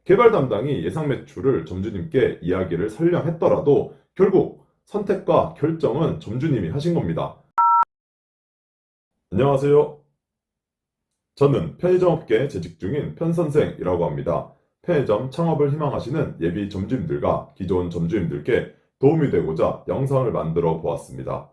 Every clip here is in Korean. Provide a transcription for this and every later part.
개발 담당이 예상 매출을 점주님께 이야기를 설명했더라도 결국 선택과 결정은 점주님이 하신 겁니다. 안녕하세요. 저는 편의점업계에 재직 중인 편선생이라고 합니다. 편의점 창업을 희망하시는 예비 점주님들과 기존 점주님들께 도움이 되고자 영상을 만들어 보았습니다.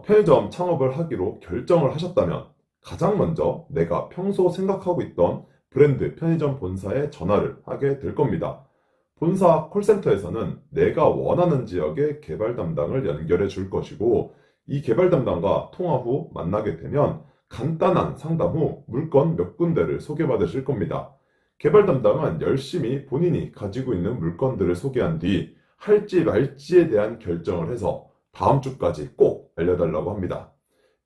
편의점 창업을 하기로 결정을 하셨다면 가장 먼저 내가 평소 생각하고 있던 브랜드 편의점 본사에 전화를 하게 될 겁니다. 본사 콜센터에서는 내가 원하는 지역의 개발 담당을 연결해 줄 것이고, 이 개발 담당과 통화 후 만나게 되면 간단한 상담 후 물건 몇 군데를 소개받으실 겁니다. 개발 담당은 열심히 본인이 가지고 있는 물건들을 소개한 뒤 할지 말지에 대한 결정을 해서 다음 주까지 꼭 알려달라고 합니다.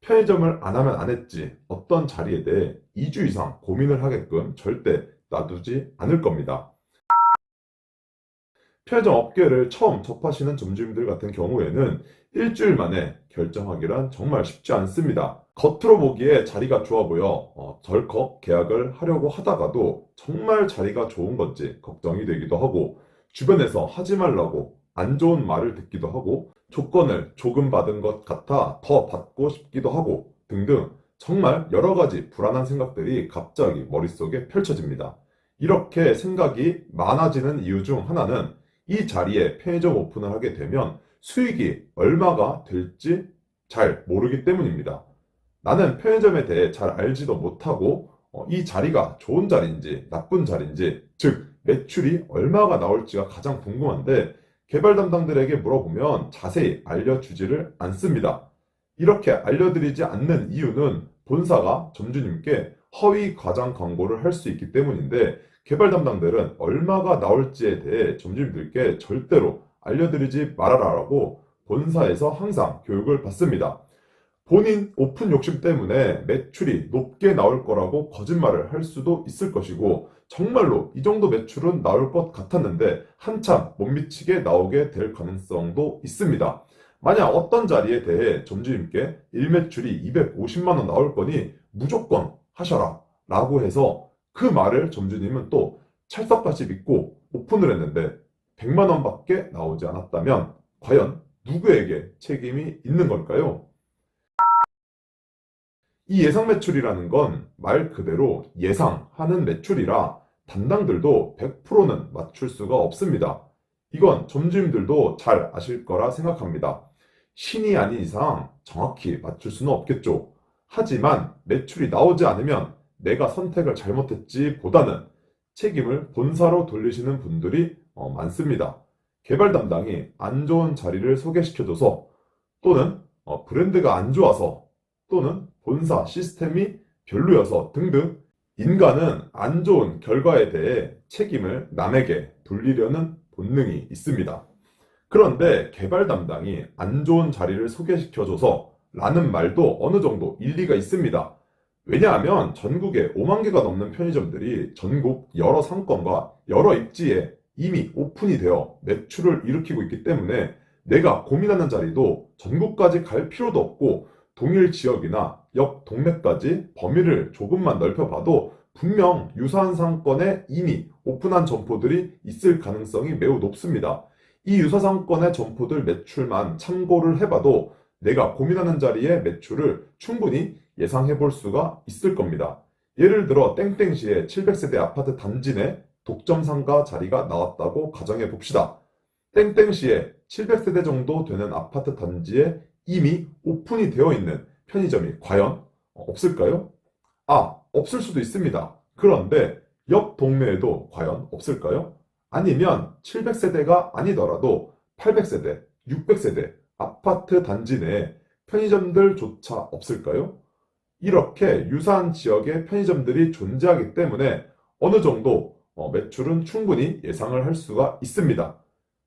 편의점을 안 하면 안 했지 어떤 자리에 대해 2주 이상 고민을 하게끔 절대 놔두지 않을 겁니다. 편의점 업계를 처음 접하시는 점주님들 같은 경우에는 일주일 만에 결정하기란 정말 쉽지 않습니다. 겉으로 보기에 자리가 좋아 보여 덜컥 계약을 하려고 하다가도 정말 자리가 좋은 건지 걱정이 되기도 하고, 주변에서 하지 말라고 안 좋은 말을 듣기도 하고, 조건을 조금 받은 것 같아 더 받고 싶기도 하고 등등 정말 여러 가지 불안한 생각들이 갑자기 머릿속에 펼쳐집니다. 이렇게 생각이 많아지는 이유 중 하나는 이 자리에 편의점 오픈을 하게 되면 수익이 얼마가 될지 잘 모르기 때문입니다. 나는 편의점에 대해 잘 알지도 못하고 이 자리가 좋은 자리인지 나쁜 자리인지, 즉 매출이 얼마가 나올지가 가장 궁금한데 개발 담당들에게 물어보면 자세히 알려주지를 않습니다. 이렇게 알려드리지 않는 이유는 본사가 점주님께 허위 과장 광고를 할 수 있기 때문인데, 개발 담당들은 얼마가 나올지에 대해 점주님들께 절대로 알려드리지 말아라라고 본사에서 항상 교육을 받습니다. 본인 오픈 욕심 때문에 매출이 높게 나올 거라고 거짓말을 할 수도 있을 것이고, 정말로 이 정도 매출은 나올 것 같았는데 한참 못 미치게 나오게 될 가능성도 있습니다. 만약 어떤 자리에 대해 점주님께 일매출이 250만 원 나올 거니 무조건 하셔라 라고 해서 그 말을 점주님은 또 찰떡같이 믿고 오픈을 했는데 100만 원밖에 나오지 않았다면 과연 누구에게 책임이 있는 걸까요? 이 예상 매출이라는 건 말 그대로 예상하는 매출이라 담당들도 100%는 맞출 수가 없습니다. 이건 점주님들도 잘 아실 거라 생각합니다. 신이 아닌 이상 정확히 맞출 수는 없겠죠. 하지만 매출이 나오지 않으면 내가 선택을 잘못했지 보다는 책임을 본사로 돌리시는 분들이 많습니다. 개발 담당이 안 좋은 자리를 소개시켜줘서, 또는 브랜드가 안 좋아서, 또는 본사 시스템이 별로여서 등등, 인간은 안 좋은 결과에 대해 책임을 남에게 돌리려는 본능이 있습니다. 그런데 개발 담당이 안 좋은 자리를 소개시켜줘서 라는 말도 어느 정도 일리가 있습니다. 왜냐하면 전국에 5만 개가 넘는 편의점들이 전국 여러 상권과 여러 입지에 이미 오픈이 되어 매출을 일으키고 있기 때문에 내가 고민하는 자리도 전국까지 갈 필요도 없고, 동일 지역이나 옆 동네까지 범위를 조금만 넓혀봐도 분명 유사한 상권에 이미 오픈한 점포들이 있을 가능성이 매우 높습니다. 이 유사 상권의 점포들 매출만 참고를 해봐도 내가 고민하는 자리의 매출을 충분히 예상해 볼 수가 있을 겁니다. 예를 들어 땡땡시에 700세대 아파트 단지 내 독점 상가 자리가 나왔다고 가정해 봅시다. 땡땡시에 700세대 정도 되는 아파트 단지에 이미 오픈이 되어 있는 편의점이 과연 없을까요? 없을 수도 있습니다. 그런데 옆 동네에도 과연 없을까요? 아니면 700세대가 아니더라도 800세대, 600세대 아파트 단지 내에 편의점들조차 없을까요? 이렇게 유사한 지역의 편의점들이 존재하기 때문에 어느 정도 매출은 충분히 예상을 할 수가 있습니다.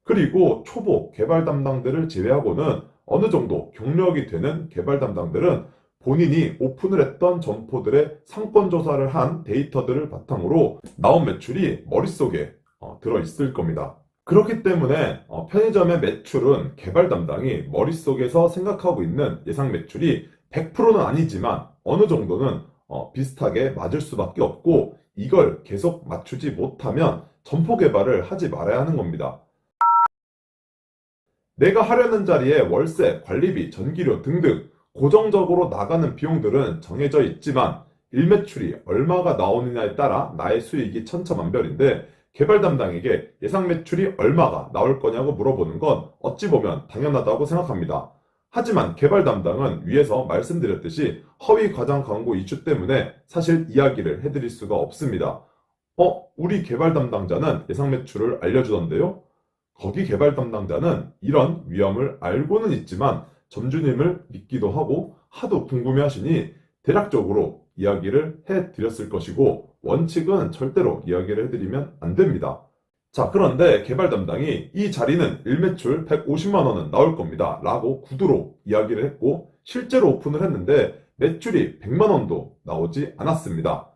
그리고 초보 개발 담당들을 제외하고는 어느 정도 경력이 되는 개발 담당들은 본인이 오픈을 했던 점포들의 상권 조사를 한 데이터들을 바탕으로 나온 매출이 머릿속에 들어 있을 겁니다. 그렇기 때문에 편의점의 매출은 개발 담당이 머릿속에서 생각하고 있는 예상 매출이 100%는 아니지만 어느 정도는 비슷하게 맞을 수밖에 없고, 이걸 계속 맞추지 못하면 점포 개발을 하지 말아야 하는 겁니다. 내가 하려는 자리에 월세, 관리비, 전기료 등등 고정적으로 나가는 비용들은 정해져 있지만 일매출이 얼마가 나오느냐에 따라 나의 수익이 천차만별인데 개발 담당에게 예상 매출이 얼마가 나올 거냐고 물어보는 건 어찌 보면 당연하다고 생각합니다. 하지만 개발 담당은 위에서 말씀드렸듯이 허위 과장 광고 이슈 때문에 사실 이야기를 해드릴 수가 없습니다. 우리 개발 담당자는 예상 매출을 알려주던데요? 거기 개발 담당자는 이런 위험을 알고는 있지만 점주님을 믿기도 하고 하도 궁금해하시니 대략적으로 이야기를 해드렸을 것이고 원칙은 절대로 이야기를 해드리면 안 됩니다. 자, 그런데 개발 담당이 이 자리는 일매출 150만 원은 나올 겁니다 라고 구두로 이야기를 했고 실제로 오픈을 했는데 매출이 100만 원도 나오지 않았습니다.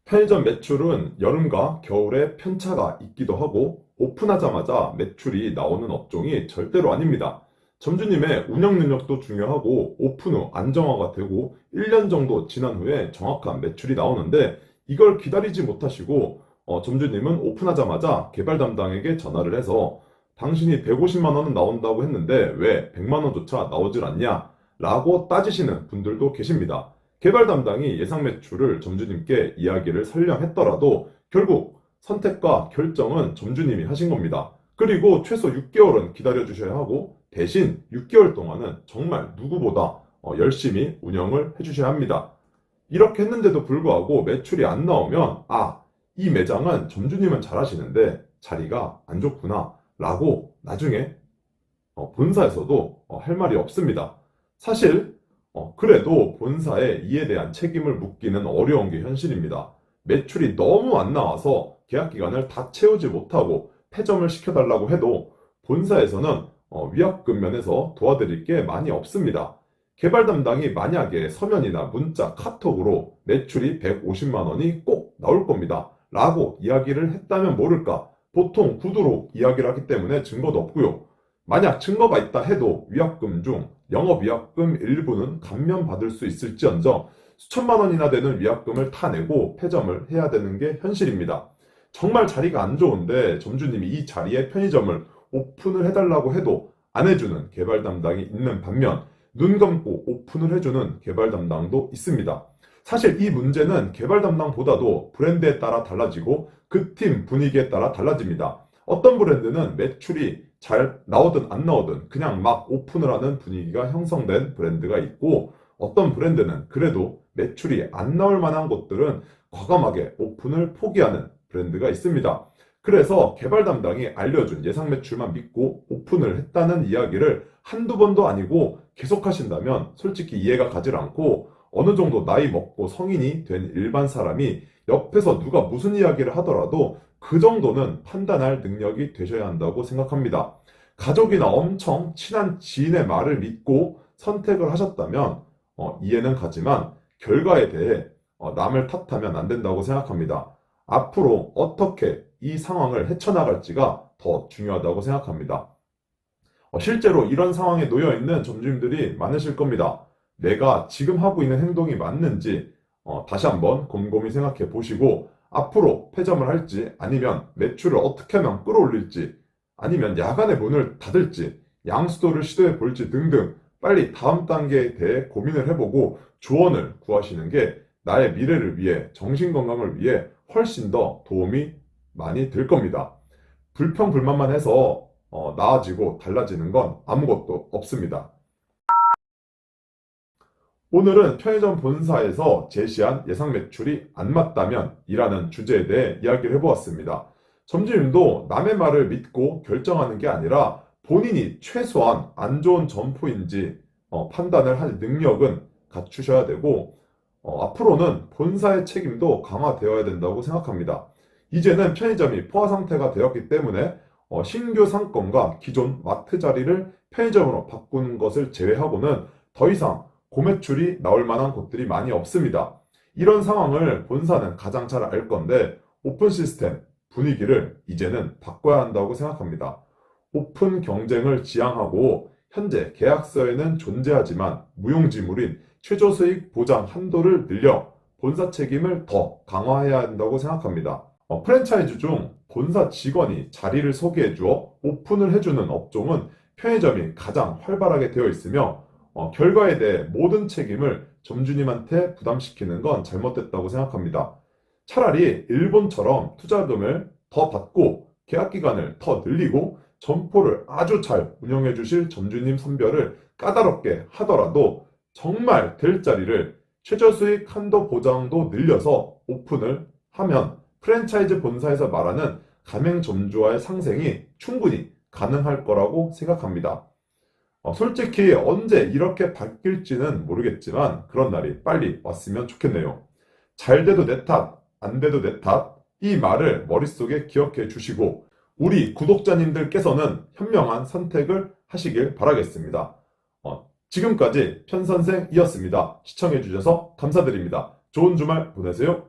편의점 매출은 여름과 겨울에 편차가 있기도 하고 오픈하자마자 매출이 나오는 업종이 절대로 아닙니다. 점주님의 운영 능력도 중요하고 오픈 후 안정화가 되고 1년 정도 지난 후에 정확한 매출이 나오는데 이걸 기다리지 못하시고 점주님은 오픈하자마자 개발 담당에게 전화를 해서 당신이 150만 원은 나온다고 했는데 왜 100만 원조차 나오질 않냐? 라고 따지시는 분들도 계십니다. 개발 담당이 예상 매출을 점주님께 이야기를 설령 했더라도 결국 선택과 결정은 점주님이 하신 겁니다. 그리고 최소 6개월은 기다려 주셔야 하고 대신 6개월 동안은 정말 누구보다 열심히 운영을 해주셔야 합니다. 이렇게 했는데도 불구하고 매출이 안 나오면 이 매장은 점주님은 잘하시는데 자리가 안 좋구나 라고 나중에 본사에서도 할 말이 없습니다. 사실 그래도 본사에 이에 대한 책임을 묻기는 어려운 게 현실입니다. 매출이 너무 안 나와서 계약 기간을 다 채우지 못하고 폐점을 시켜달라고 해도 본사에서는 위약금 면에서 도와드릴 게 많이 없습니다. 개발 담당이 만약에 서면이나 문자, 카톡으로 매출이 150만 원이 꼭 나올 겁니다 라고 이야기를 했다면 모를까. 보통 구두로 이야기를 하기 때문에 증거도 없고요. 만약 증거가 있다 해도 위약금 중 영업위약금 일부는 감면받을 수 있을지언정 수천만 원이나 되는 위약금을 타내고 폐점을 해야 되는 게 현실입니다. 정말 자리가 안 좋은데 점주님이 이 자리에 편의점을 오픈을 해달라고 해도 안 해주는 개발 담당이 있는 반면 눈 감고 오픈을 해주는 개발 담당도 있습니다. 사실 이 문제는 개발 담당보다도 브랜드에 따라 달라지고 그 팀 분위기에 따라 달라집니다. 어떤 브랜드는 매출이 잘 나오든 안 나오든 그냥 막 오픈을 하는 분위기가 형성된 브랜드가 있고 어떤 브랜드는 그래도 매출이 안 나올 만한 곳들은 과감하게 오픈을 포기하는 브랜드가 있습니다. 그래서 개발 담당이 알려준 예상 매출만 믿고 오픈을 했다는 이야기를 한두 번도 아니고 계속 하신다면 솔직히 이해가 가질 않고 어느 정도 나이 먹고 성인이 된 일반 사람이 옆에서 누가 무슨 이야기를 하더라도 그 정도는 판단할 능력이 되셔야 한다고 생각합니다. 가족이나 엄청 친한 지인의 말을 믿고 선택을 하셨다면 이해는 가지만 결과에 대해 남을 탓하면 안 된다고 생각합니다. 앞으로 어떻게 이 상황을 헤쳐나갈지가 더 중요하다고 생각합니다. 실제로 이런 상황에 놓여 있는 점주님들이 많으실 겁니다. 내가 지금 하고 있는 행동이 맞는지 다시 한번 곰곰이 생각해 보시고 앞으로 폐점을 할지 아니면 매출을 어떻게 하면 끌어올릴지 아니면 야간에 문을 닫을지 양수도를 시도해 볼지 등등 빨리 다음 단계에 대해 고민을 해보고 조언을 구하시는 게 나의 미래를 위해 정신건강을 위해 훨씬 더 도움이 많이 될 겁니다. 불평불만만 해서 나아지고 달라지는 건 아무것도 없습니다. 오늘은 편의점 본사에서 제시한 예상 매출이 안 맞다면 이라는 주제에 대해 이야기를 해보았습니다. 점주님도 남의 말을 믿고 결정하는 게 아니라 본인이 최소한 안 좋은 점포인지 판단을 할 능력은 갖추셔야 되고 앞으로는 본사의 책임도 강화되어야 된다고 생각합니다. 이제는 편의점이 포화 상태가 되었기 때문에 신규 상권과 기존 마트 자리를 편의점으로 바꾸는 것을 제외하고는 더 이상 고매출이 나올 만한 곳들이 많이 없습니다. 이런 상황을 본사는 가장 잘 알 건데 오픈 시스템, 분위기를 이제는 바꿔야 한다고 생각합니다. 오픈 경쟁을 지향하고 현재 계약서에는 존재하지만 무용지물인 최저수익 보장 한도를 늘려 본사 책임을 더 강화해야 한다고 생각합니다. 프랜차이즈 중 본사 직원이 자리를 소개해 주어 오픈을 해주는 업종은 편의점이 가장 활발하게 되어 있으며 결과에 대해 모든 책임을 점주님한테 부담시키는 건 잘못됐다고 생각합니다. 차라리 일본처럼 투자금을 더 받고 계약 기간을 더 늘리고 점포를 아주 잘 운영해 주실 점주님 선별을 까다롭게 하더라도 정말 될 자리를 최저수익 한도 보장도 늘려서 오픈을 하면 프랜차이즈 본사에서 말하는 가맹점주와의 상생이 충분히 가능할 거라고 생각합니다. 솔직히 언제 이렇게 바뀔지는 모르겠지만 그런 날이 빨리 왔으면 좋겠네요. 잘 돼도 내 탓, 안 돼도 내 탓, 이 말을 머릿속에 기억해 주시고 우리 구독자님들께서는 현명한 선택을 하시길 바라겠습니다. 지금까지 편선생이었습니다. 시청해 주셔서 감사드립니다. 좋은 주말 보내세요.